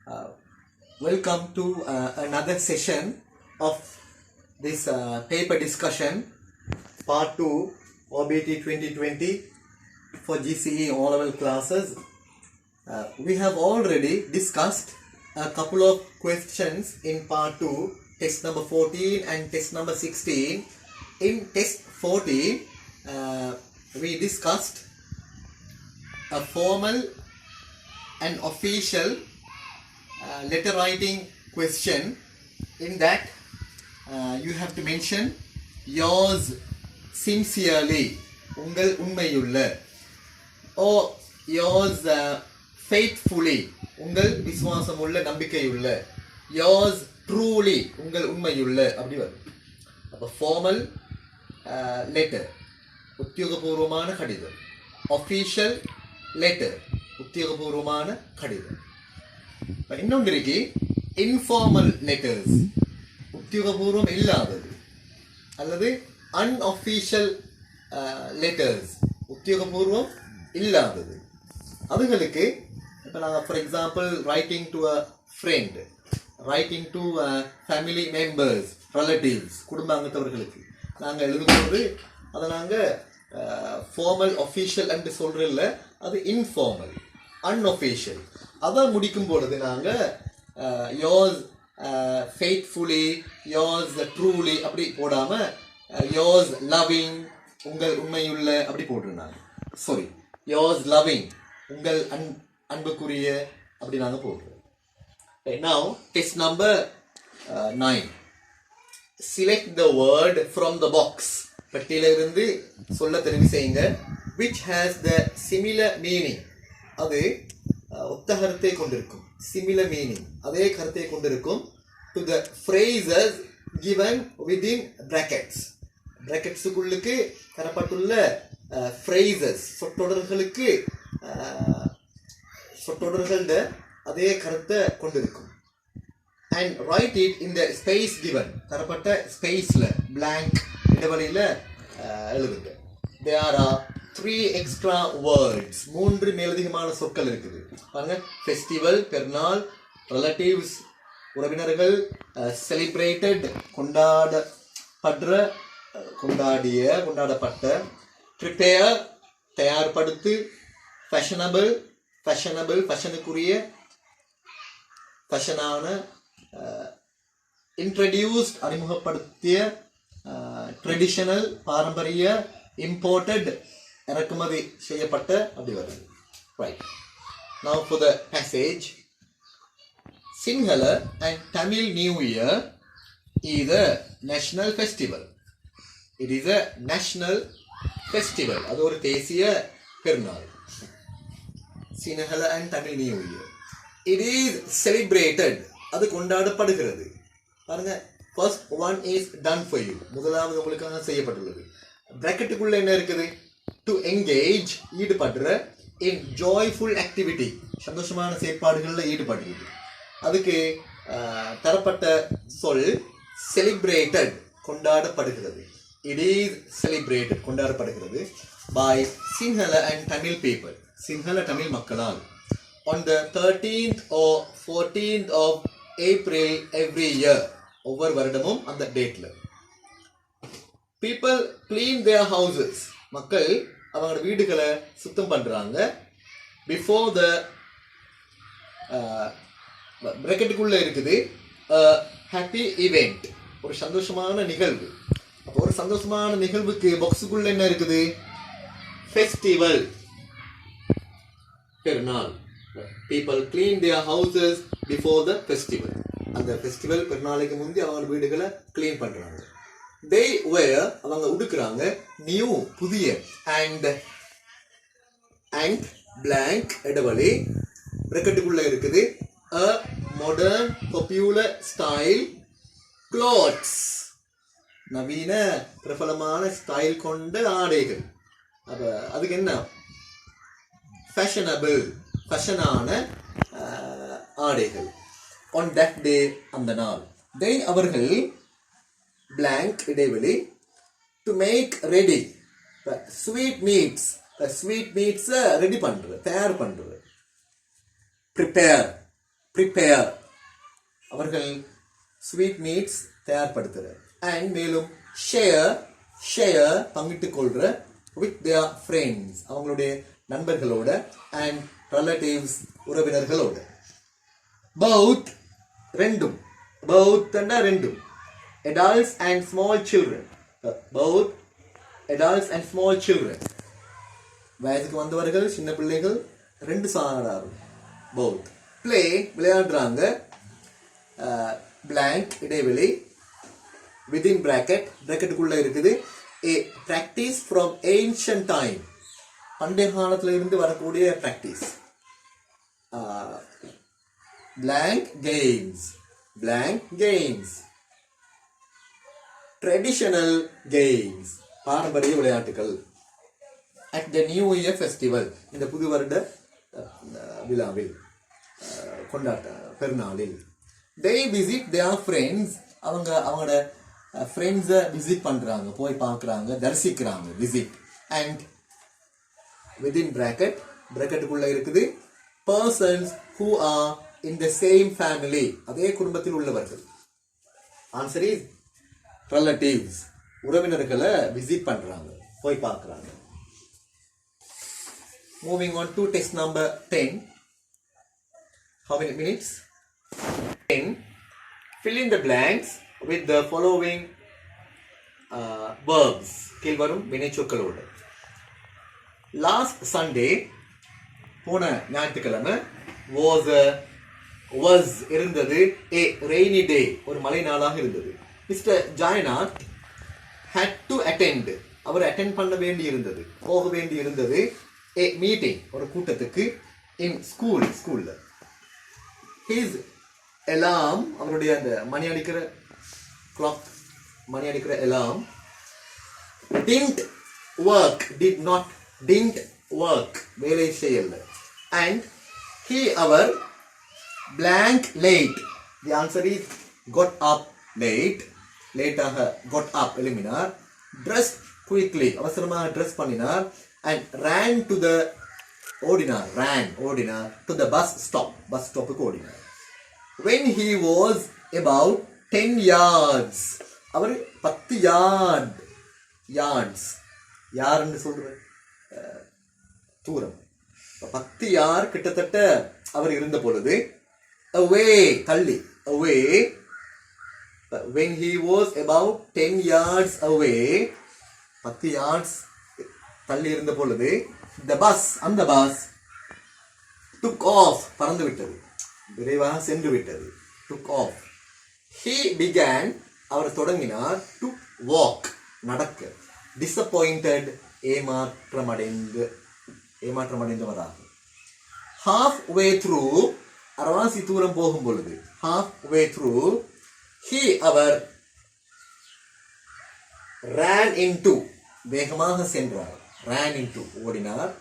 Uh, Welcome to another session of this paper discussion, part 2, OBT 2020 for GCE O-level classes. We have already discussed a couple of questions in part 2, test number 14 and test number 16. In test 14, we discussed a formal and official letter writing question. In that you have to mention yours sincerely, ungal unmayulla, or yours faithfully, ungal viswasamulla nambikayulla, yours truly, ungal unmayulla. அப்படி வரும். அப்போ formal letter, உத்தியோகபூர்வமான கடிதம். official letter, உத்தியோகபூர்வமான கடிதம். இன்னொன்று இருக்கு informal letters, உத்தியோகபூர்வம் இல்லாதது, அல்லது unofficial letters, உத்தியோகபூர்வம் இல்லாதது. அதுகளுக்கு இப்போ நாங்கள் for example writing to a friend, writing to family members, relatives, குடும்பாங்கத்தவர்களுக்கு நாங்கள் எழுதும்போது அதை நாங்கள் ஃபார்மல் அஃபீஷியல் என்று சொல்கிறதில்ல, அது இன்ஃபார்மல் அன்அஃபீஷியல். அதை முடிக்கும் பொழுது நாங்கள் யோர்ஸ் ஃபெய்த்ஃபுல்லி, யோர்ஸ் ட்ரூலி அப்படி போடாமல் யோர்ஸ் லவ்விங், உங்கள் உண்மையுள்ள அப்படி போட்டிருந்தாங்க. சாரி, யோர்ஸ் லவ்விங், உங்கள் அன்புக்குரிய அப்படி நாங்கள் போடுறோம். Now test number 9. Select the word from the box. பட்டியலிருந்து சொல்ல தெரிவு செய்யுங்க. Which has the similar meaning. அது ஒத்த கருத்தை கொண்டிருக்கும். சிமிலர் மீனிங், அதே கருத்தை கொண்டிருக்கும். To the phrases given within brackets, பிராக்கெட்ஸுக்குள்ளுக்கு தரப்பட்டுள்ள ஃப்ரேசஸ், சொற்றொடர்களுக்கு சொற்றொடர்கள அதே கருத்தை கொண்டிருக்கும். And write it in the space given, தரப்பட்ட ஸ்பேஸில் பிளாங்க் இடைவெளியில் எழுதுங்க. தேர் ஆர் 3 extra words, 3 மேலதிகமான சொற்கள் இருக்குது பாருங்க. ஃபெஸ்டிவல், பெருநாள், ரிலேட்டிவ்ஸ், உறவினர்கள், செலிப்ரேட்டட், கொண்டாடப்படுற, கொண்டாடிய, கொண்டாடப்பட்ட, ப்ரிப்பேர், தயார்படுத்து, ஃபேஷனபிள், ஃபேஷனபிள், ஃபேஷனுக்குரிய, ஃபேஷனான, இன்ட்ரடியூஸ்ட், அறிமுகப்படுத்திய, ட்ரெடிஷனல், பாரம்பரிய, இம்போர்ட்டட், இறக்குமதி செய்யப்பட்ட, அப்படி வருது. Right. Now for the passage. Sinhala and Tamil New Year is a national festival. It is a national festival. அது ஒரு தேசிய பெருநாள். Sinhala and Tamil New Year. It is celebrated. அது கொண்டாடப்படுகிறது. பாருங்க, first one is done for you. முதலாவது உங்களுக்காக செய்யப்பட்டுள்ளது. பிராக்கெட்டுக்குள்ள என்ன இருக்குது? டு என்கேஜ், ஈடுபடுற, இன் ஜாய்ஃபுல் ஆக்டிவிட்டி, சந்தோஷமான செயற்பாடுகளில் ஈடுபடுறது. அதுக்கு தரப்பட்ட சொல் செலிப்ரேட்டட், கொண்டாடப்படுகிறது. இட் இஸ் செலிப்ரேட்டட், கொண்டாடப்படுகிறது by Sinhala and Tamil people, Sinhala Tamil மக்களால். On the 13th or 14th of April every year, ஒவ்வொரு வருடமும் அந்த டேட்டில். பீப்புள் கிளீன் தேர் ஹவுசஸ், மக்கள் அவங்களோட வீடுகளை சுத்தம் பண்ணுறாங்க. பிஃபோர் த பிராக்கெட்டுக்குள்ள இருக்குது ஹாப்பி ஈவெண்ட், ஒரு சந்தோஷமான நிகழ்வு. அப்போ ஒரு சந்தோஷமான நிகழ்வுக்கு பாக்ஸுக்குள்ள என்ன இருக்குது? ஃபெஸ்டிவல், பெருநாள். People clean there houses before the festival, அந்த ஃபெஸ்டிவல் பெருநாளைக்கு முந்தி அவங்களோட வீடுகளை கிளீன் பண்ணுறாங்க. They wear, அவங்க உடுக்குறாங்க, நியூ, புதிய, and blank இடைவெளி பிராக்கெட்டுக்குள்ள இருக்குது a modern popular style clothes, நவீன பிரபலமான ஸ்டைல் கொண்ட ஆடைகள். அப்ப அதுக்கு என்ன? ஃபேஷனபிள், ஃபேஷனான ஆடைகள். on that day, அந்த நாள். they, அவர்கள், blank இடைவெளி, to make ready sweetmeats, sweet மீட்ஸை ரெடி பண்ணுறது, தயார் பண்ணுறது. ப்ரிப்பேர், prepare அவர்கள் ஸ்வீட் மீட்ஸ் தயார்படுத்துற அண்ட் மேலும் ஷேர் பங்கிட்டு கொள்ற வித் தேர் ஃப்ரெண்ட்ஸ் அவங்களுடைய நண்பர்களோட அண்ட் ரிலேட்டிவ்ஸ் உறவினர்களோட both ரெண்டும் adults and small children both adults and small children வயதுக்கு வந்தவர்கள் சின்ன பிள்ளைகள் ரெண்டு சாராரும் both play விளையாடுறாங்க blank இடைவெளி within bracketக்குள்ள இருக்குது a practice from ancient time பண்டைய காலத்துல இருந்து வரக்கூடிய practice blank games traditional games பாரம்பரிய விளையாட்டுகள் at the new year festival இந்த புது வருட விழாவில் கொண்டாட்ட பெருநாளில் they visit their friends அவங்களோட ஃப்ரெண்ட்ஸை விசிட் பண்றாங்க போய் பார்க்கறாங்க தரிசிக்கிறாங்க visit and within bracketக்குள்ள இருக்குது persons who are in the same family அதே குடும்பத்தில் உள்ளவர்கள் answer is relatives உறவினர்களை விசிட் பண்றாங்க போய் பார்க்கறாங்க moving on to text number 10 how many minutes 10 fill in the blanks with the following verbs கீழ்வரும் வினைச்சொற்களோடு last Sunday போன ஞாயிற்றுக்கிழமை was இருந்தது a rainy day ஒரு மழை நாளாக இருந்தது mister Jayanath had to attend அவர் attend பண்ண வேண்டி இருந்தது போக வேண்டி இருந்தது a meeting ஒரு கூட்டத்துக்கு in ஸ்கூல்ல his alarm அவருடைய அந்த மணி அடிக்கிற clock மணி அடிக்கிற alarm didn't work வேலை செய்யல and he our blank late the answer is got up late got up எழுமினார் dressed quickly அவசரமாக dress பண்ணினார் and ran to the bus stopக்கு ஓடினார் when he was about 10 yards our 10 yards யாருன்னு சொல்ற தூரம் 10 யார் கிட்டத்தட்ட அவர் இருந்த பொழுது away when he was about 10 yards away 10 yards தள்ளி இருந்த பொழுது அந்த bus took off பறந்து விட்டது விரைவாக சென்று விட்டது took off he began அவர் தொடங்கினார் to walk நடக்க disappointed ஏமாற்றமடைந்தவராக halfway through அரவாசி தூரம் போகும் பொழுது halfway through he our ran into வேகமாக சென்றார் ran into ஓடினார்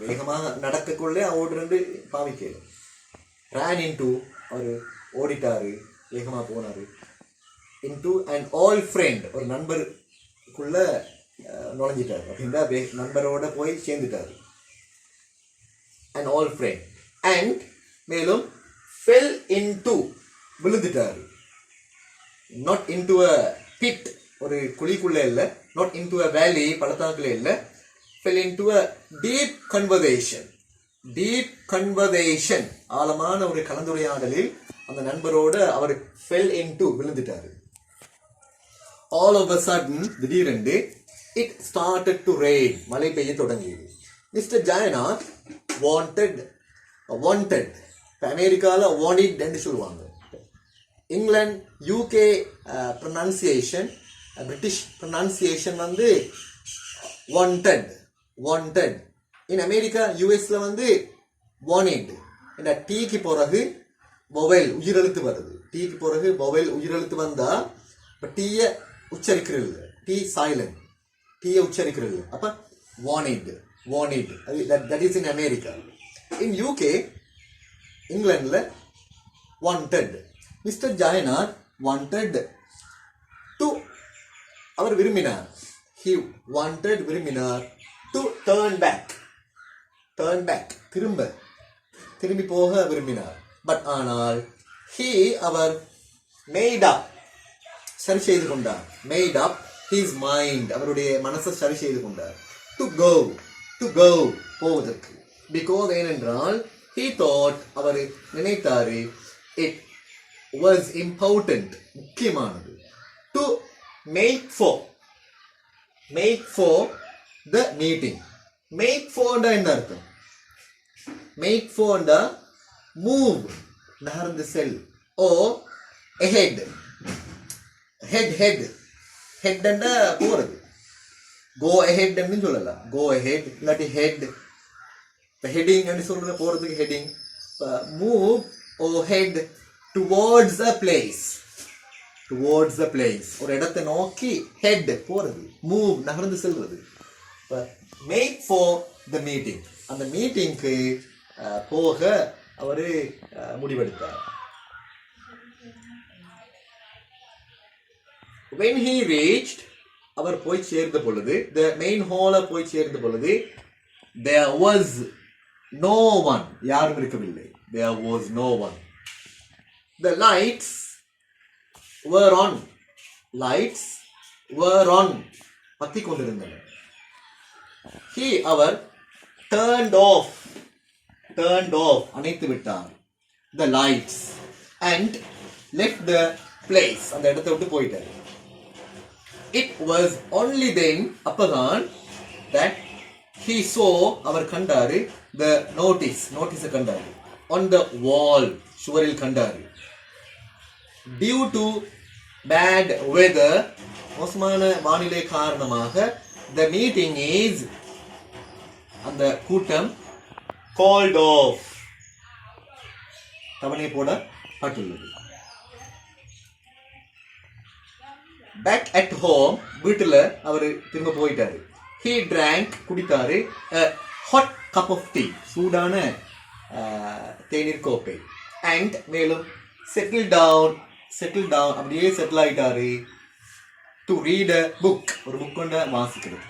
வேகமாக நடக்கக்குள்ளே ஓடுறது பாவிக்கல ran into அவர் ஓடிட்டாரு வேகமாக போனாரு into an old friend ஒரு நண்பருக்குள்ள நுழைஞ்சிட்டாரு அப்படின்னா நண்பரோட போய் சேர்ந்துட்டாரு an old friend and மேலும் fell into விழுந்துட்டாரு not into a pit ஒரு குழிக்குள்ள இல்ல not into a valley பள்ளத்தாக்குல இல்ல fell into a deep conversation ஆழமான ஒரு கலந்துரையாடலில் அந்த நண்பரோட அவர் fell into விழுந்துட்டாரு all of a sudden திடீரென்று it started to rain மழை பெய்ய தொடங்கியது மிஸ்டர் ஜாயநாத் wanted அமெரிக்கால wanted என்று சொல்லுவாங்க England UK pronunciation British pronunciation வந்து wanted in அமெரிக்கா யூஎஸ்ல வந்து wanted இந்த டீக்கு பிறகு வொவெல் உயிரெழுத்து வருது டீக்கு பிறகு வொவெல் உயிரெழுத்து வந்தா இப்ப டீய உச்சரிக்கிறது டீ சைலண்ட் டீய உச்சரிக்கிறது அப்ப wanted that is in America in UK இங்கிலாந்துல wanted mister Jayanath wanted to அவர் விரும்பினார் he wanted விரும்பினார் to turn back திரும்பி போக விரும்பினார் பட் ஆனால் he அவர் made up சரி செய்து கொண்டார், made up his mind அவருடைய மனசை சரி செய்து கொண்டார், to go போவதற்கு, because ஏனென்றால் he thought our நினைத்தாரு it was important முக்கியமானது, to make for the meeting. make for என்ன அர்த்தம்? make for move நகர்ந்து செல், or ahead ஹெட் போறது, go ahead ன்னு சொல்லலாம், go ahead இல்லாட்டி head, இப்போ ஹெட்டிங் ன்னு சொல்ற போறதுக்கு heading, move or head towards a place ஒரு இடத்தை நோக்கி head போறது, move நகர்ந்து செல்வது. மேக் for the meeting அந்த மீட்டிங்க்கு போக அவரு முடிவெடுத்தார். when he reached அவர் போய் சேர்ந்த பொழுது, the main hall போய் சேர்ந்த பொழுது, there was no one யாரும் இருக்கவில்லை, there was no one. the lights were on பத்தி கொண்டிருந்தன. he அவர் turned off அணைத்து விட்டார் the lights and left the place அந்த இடத்தை விட்டு போயிட்டார். it was only then அப்பதான் that he saw our கண்டாரு the notice கண்டாரு on the wall சுவரில் கண்டாரு. due to bad weather மோசமான வானிலை காரணமாக the meeting is அந்த கூட்டம் called off தவணை போடப்பட்டுள்ளது. back at home வீட்டுல அவரு திரும்ப போயிட்டாரு. he drank குடித்தாரு a hot cup of tea சூடான தேநீர் கோப்பை, and மேலும் settle down அப்படியே செட்டில் ஆயிட்டாரு to read a book ஒரு புக் கொண்ட வாசிக்கிறது.